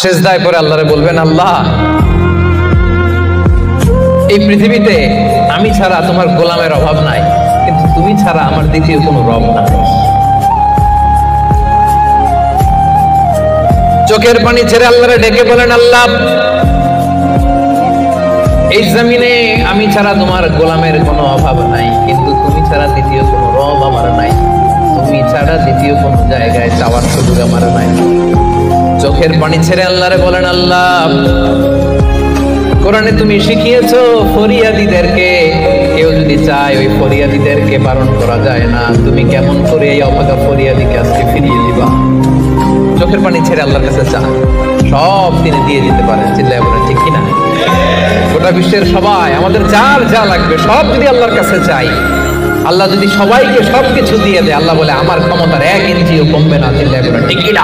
সিজদায় পড়ে আল্লাহরে বলবেন, আল্লাহ এই পৃথিবীতে আমি ছাড়া তোমার গোলামের অভাব নাই, কিন্তু তুমি ছাড়া আমার দ্বিতীয় কোনো রব নাই। চোখের পানি ছেড়ে আল্লাহরে ডেকে বলেন, আল্লাহ এই জমিনে আমি ছাড়া তোমার গোলামের কোনো অভাব নাই, কিন্তু তুমি ছাড়া দ্বিতীয় কোনো রব আমার নাই, তুমি ছাড়া দ্বিতীয় কোনো জায়গায় যাওয়ার সুযোগ আমার নাই। চোখের পানি ছেড়ে আল্লাহরে বলেন, আল্লাহ কোরআনে তুমি শিখিয়েছো ফরিয়াদীদেরকে কেউ যদি চায় ওই ফরিয়াদীদেরকে বারণ করা যায় না, তুমি কেমন করে এই অভাগা ফরিয়াদীকে আজকে ফিরিয়ে দিবা? চোখের পানি ছেড়ে আল্লাহর কাছে চান, সব তিনি দিয়ে দিতে পারেন। চিল্লায় বলেন ঠিক কিনা? গোটা বিশ্বের সবাই আমাদের যার যা লাগবে সব যদি আল্লাহর কাছে চাই, আল্লাহ যদি সবাইকে সবকিছু দিয়ে দেয়, আল্লাহ বলে আমার ক্ষমতার 1 ইঞ্চিও কমবে না। চিল্লায় বলেন ঠিক কিনা?